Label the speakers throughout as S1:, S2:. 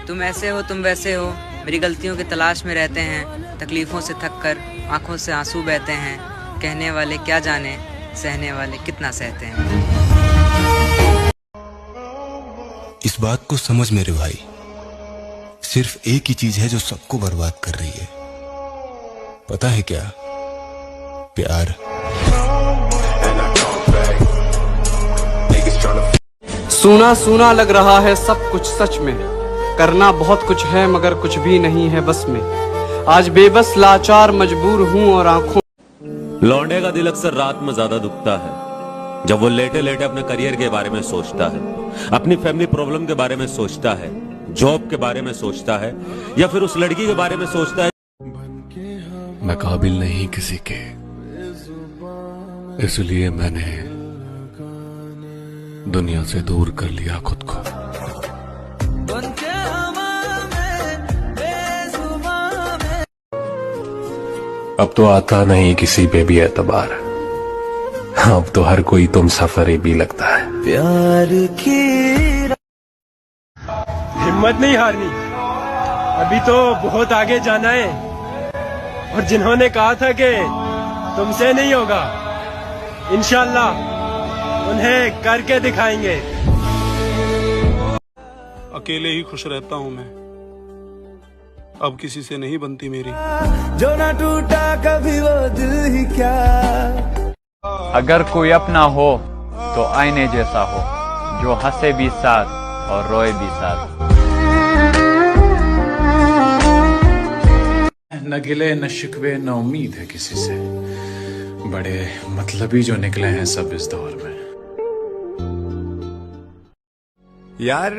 S1: तुम ऐसे हो तुम वैसे हो, मेरी गलतियों की तलाश में रहते हैं, तकलीफ़ों से थक कर आंखों से आंसू बहते हैं, कहने वाले क्या जाने सहने वाले कितना सहते हैं।
S2: इस बात को समझ मेरे भाई, सिर्फ एक ही चीज है जो सबको बर्बाद कर रही है, पता है क्या? प्यार।
S3: सूना सूना लग रहा है सब कुछ सच में, करना बहुत कुछ है मगर कुछ भी नहीं है बस में। आज बेबस लाचार मजबूर हूँ और आंखों।
S4: लौंडे का दिल अक्सर रात में ज्यादा दुखता है जब वो लेटे लेटे अपने करियर के बारे में सोचता है, अपनी फैमिली प्रॉब्लम के बारे में सोचता है, जॉब के बारे में सोचता है, या फिर उस लड़की के बारे में सोचता है।
S5: मैं काबिल नहीं किसी के, इसलिए मैंने दुनिया से दूर कर लिया खुद को। अब तो आता नहीं किसी पे भी एतबार, अब तो हर कोई तुम सफरे भी लगता है।
S6: प्यार की
S7: हिम्मत नहीं हारनी, अभी तो बहुत आगे जाना है। और जिन्होंने कहा था कि तुमसे नहीं होगा, इंशाल्लाह उन्हें करके दिखाएंगे।
S8: अकेले ही खुश रहता हूँ मैं, अब किसी से नहीं बनती मेरी।
S6: जो ना टूटा कभी वो दिल ही क्या।
S9: अगर कोई अपना हो तो आईने जैसा हो, जो हंसे भी साथ और रोए भी साथ।
S5: न गिले न शिकवे न उम्मीद है किसी से, बड़े मतलबी जो निकले हैं सब इस दौर में।
S10: यार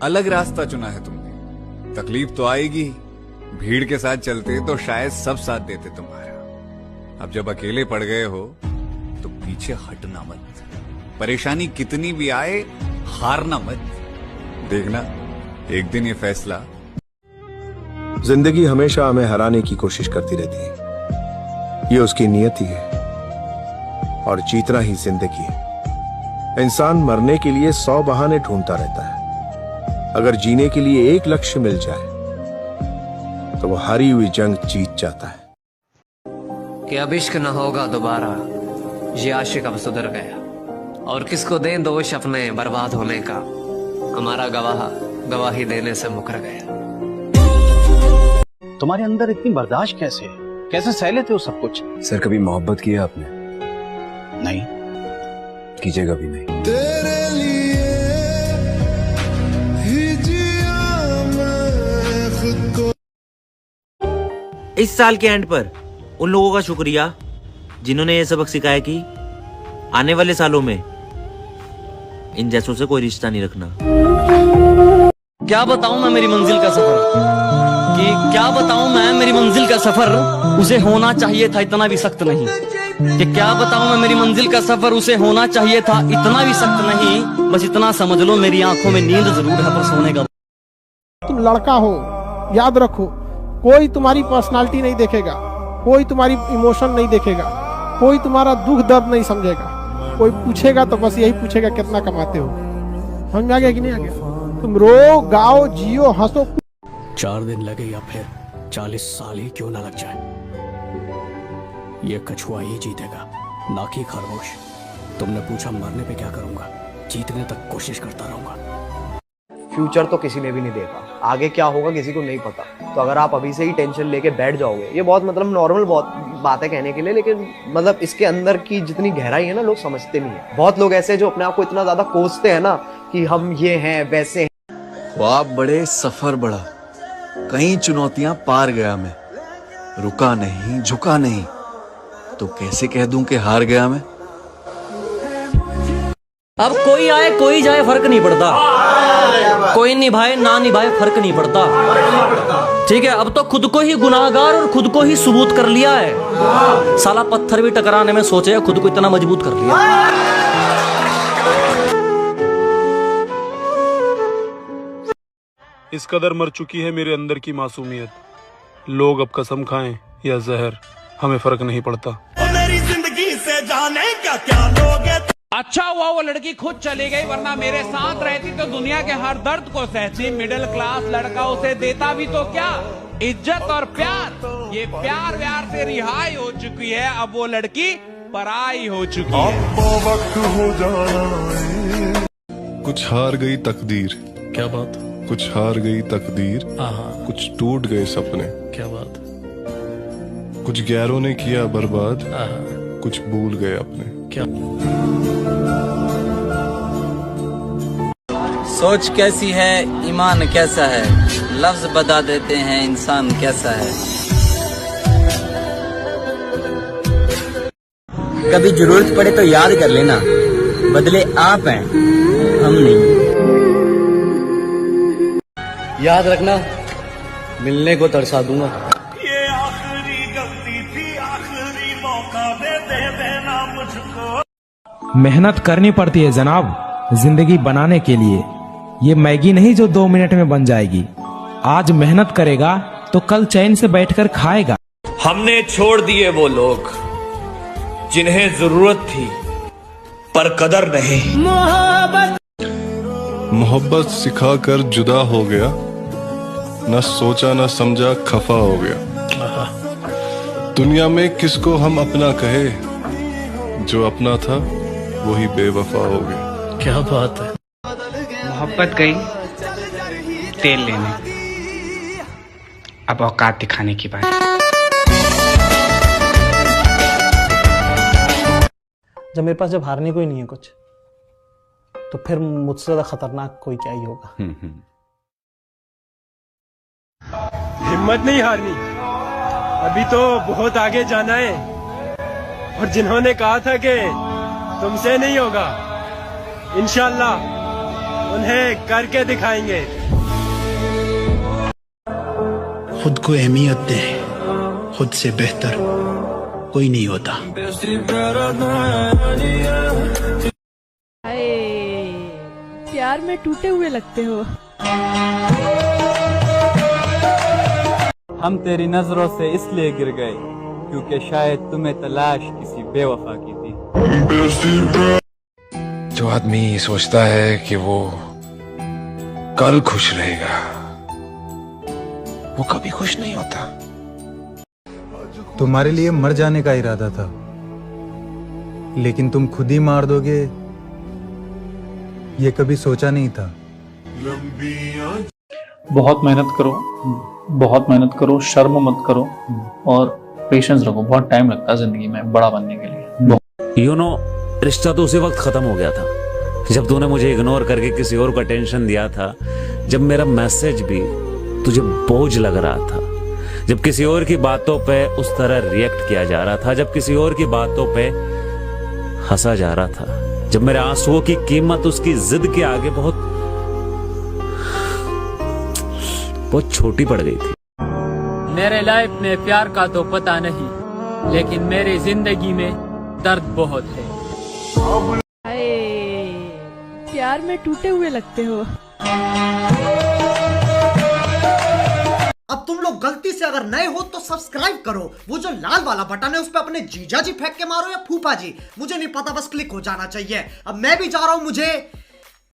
S10: अलग रास्ता चुना है तुमने, तकलीफ तो आएगी, भीड़ के साथ चलते तो शायद सब साथ देते तुम्हारा। अब जब अकेले पड़ गए हो तो पीछे हटना मत, परेशानी कितनी भी आए हारना मत। देखना एक दिन ये फैसला।
S11: जिंदगी हमेशा हमें हराने की कोशिश करती रहती है, ये उसकी नियति है, और जीतना ही जिंदगी है। इंसान मरने के लिए 100 बहाने ढूंढता रहता है, अगर जीने के लिए एक लक्ष्य मिल जाए तो वो हारी हुई जंग जीत जाता है।
S12: कि अब इश्क न होगा दोबारा, ये आशिक अब सुधर गया, और किसको दें दोष अपने बर्बाद होने का, हमारा गवाह गवाही देने से मुकर गया।
S13: तुम्हारे अंदर इतनी बर्दाश्त कैसे है? कैसे सह लेते हो सब कुछ?
S10: सर कभी मोहब्बत किया आपने?
S13: नहीं,
S10: कीजिएगा भी नहीं।
S6: तेरे लिए ही जिया मैं खुद को।
S14: इस साल के एंड पर उन लोगों का शुक्रिया जिन्होंने ये सबक सिखाया कि आने वाले सालों में इन जैसों से कोई रिश्ता नहीं रखना।
S12: क्या बताऊं मैं मेरी मंजिल का सफर, कि क्या बताऊं मैं मेरी मंजिल का सफर, उसे होना चाहिए था इतना भी सख्त नहीं। कि क्या बताऊं मैं मेरी मंजिल का सफर, उसे होना चाहिए था इतना भी सख्त नहीं। बस इतना समझ लो मेरी आंखों में नींद जरूर है पर सोने का।
S15: तुम लड़का हो, याद रखो, कोई तुम्हारी पर्सनालिटी नहीं देखेगा, कोई तुम्हारी इमोशन नहीं देखेगा, कोई तुम्हारा दुख दर्द नहीं समझेगा। कोई पूछेगा तो बस यही पूछेगा कितना कमाते हो। समझ में आ गया कि नहीं आ गया? तुम रो गाओ जियो हंसो।
S13: 4 दिन लगे या फिर 40 साल ही क्यों ना लग जाए, ये कछुआ ही जीतेगा, ना कि खरगोश। तुमने पूछा मरने पे क्या करूंगा, जीतने तक कोशिश करता रहूंगा।
S16: फ्यूचर तो किसी ने भी नहीं देखा, आगे क्या होगा किसी को नहीं पता। तो अगर आप अभी से ही टेंशन लेके बैठ जाओगे, ये बहुत मतलब नॉर्मल बहुत बात है कहने के लिए, लेकिन मतलब इसके अंदर की जितनी गहराई है ना लोग समझते नहीं है। बहुत लोग ऐसे जो अपने आप को इतना ज्यादा कोसते हैं ना कि हम ये हैं वैसे हैं।
S10: ख्वाब बड़े सफर बड़ा, कई चुनौतियां पार गया मैं, रुका नहीं झुका नहीं, तो कैसे कह दूं कि हार गया मैं।
S14: अब कोई आए कोई जाए फर्क नहीं पड़ता, कोई निभाए ना निभाए फर्क नहीं पड़ता। ठीक है, अब तो खुद को ही गुनाहगार और खुद को ही सबूत कर लिया है। साला पत्थर भी टकराने में सोचे, खुद को इतना मजबूत कर लिया।
S8: इस कदर मर चुकी है मेरे अंदर की मासूमियत, लोग अब कसम खाएं या जहर, हमें फर्क नहीं पड़ता।
S6: मेरी जिंदगी से जाने क्या क्या लोगे।
S17: अच्छा हुआ वो लड़की खुद चली गई, वरना मेरे साथ रहती तो दुनिया के हर दर्द को सहती। मिडिल क्लास लड़का उसे देता भी तो क्या, इज्जत और प्यार। ये प्यार व्यार से रिहाई हो चुकी है, अब वो लड़की पराई हो चुकी है।
S18: वक्त हो जाना कुछ हार गई तकदीर।
S13: क्या बात?
S18: कुछ हार गई तकदीर, कुछ टूट गए सपने।
S13: क्या बात?
S18: कुछ गैरों ने किया बर्बाद, कुछ भूल गए अपने।
S13: क्या?
S19: सोच कैसी है, ईमान कैसा है, लफ्ज बता देते हैं इंसान कैसा है। कभी जरूरत पड़े तो याद कर लेना, बदले आप हैं, हम नहीं।
S14: याद रखना, मिलने को तरसा दूंगा।
S6: ये आखिरी गलती थी, आखिरी मौका दे देना मुझको।
S20: मेहनत करनी पड़ती है जनाब जिंदगी बनाने के लिए। ये मैगी नहीं जो 2 मिनट में बन जाएगी। आज मेहनत करेगा तो कल चैन से बैठकर खाएगा।
S21: हमने छोड़ दिए वो लोग जिन्हें जरूरत थी पर कदर नहीं।
S18: मोहब्बत सिखाकर जुदा हो गया, न सोचा न समझा खफा हो गया। दुनिया में किसको हम अपना कहे, जो अपना था वही बेवफा हो गया।
S13: क्या बात है?
S22: मोहब्बत गई तेल लेने, अब औकात दिखाने की बात।
S23: जब मेरे पास जब हारने को ही नहीं है कुछ, तो फिर मुझसे ज्यादा खतरनाक कोई क्या ही होगा।
S7: हिम्मत नहीं हारनी, अभी तो बहुत आगे जाना है। और जिन्होंने कहा था कि तुमसे नहीं होगा, इंशाल्लाह उन्हें करके दिखाएंगे।
S13: खुद को अहमियत दे, खुद से बेहतर कोई नहीं होता।
S24: प्यार में टूटे हुए लगते हो।
S9: हम तेरी नजरों से इसलिए गिर गए क्योंकि शायद तुम्हें तलाश किसी बेवफा की थी।
S2: जो आदमी सोचता है कि वो कल खुश रहेगा, वो कभी खुश नहीं होता।
S25: तुम्हारे लिए मर जाने का इरादा था, लेकिन तुम खुद ही मार दोगे ये कभी सोचा नहीं था।
S26: बहुत मेहनत करो, बहुत मेहनत करो, शर्म मत करो और पेशेंस रखो। बहुत टाइम लगता है जिंदगी में बड़ा बनने के लिए।
S4: यू नो, रिश्ता तो उसी वक्त खत्म हो गया था जब तूने मुझे इग्नोर करके किसी और को टेंशन दिया था, जब मेरा मैसेज भी तुझे बोझ लग रहा था, जब किसी और की बातों पे उस तरह रिएक्ट किया जा रहा था, जब किसी और की बातों पे हंसा जा रहा था, जब मेरे आंसुओं की कीमत उसकी जिद के आगे बहुत छोटी पड़ गई थी।
S27: मेरे लाइफ में प्यार का तो पता नहीं, लेकिन मेरी जिंदगी में दर्द बहुत है।
S24: प्यार में टूटे हुए लगते हो।
S28: अब तुम लोग गलती से अगर नए हो तो सब्सक्राइब करो। वो जो लाल वाला बटन है उस पर अपने जीजा जी फेंक के मारो या फूफा जी, मुझे नहीं पता, बस क्लिक हो जाना चाहिए। अब मैं भी जा रहा हूं, मुझे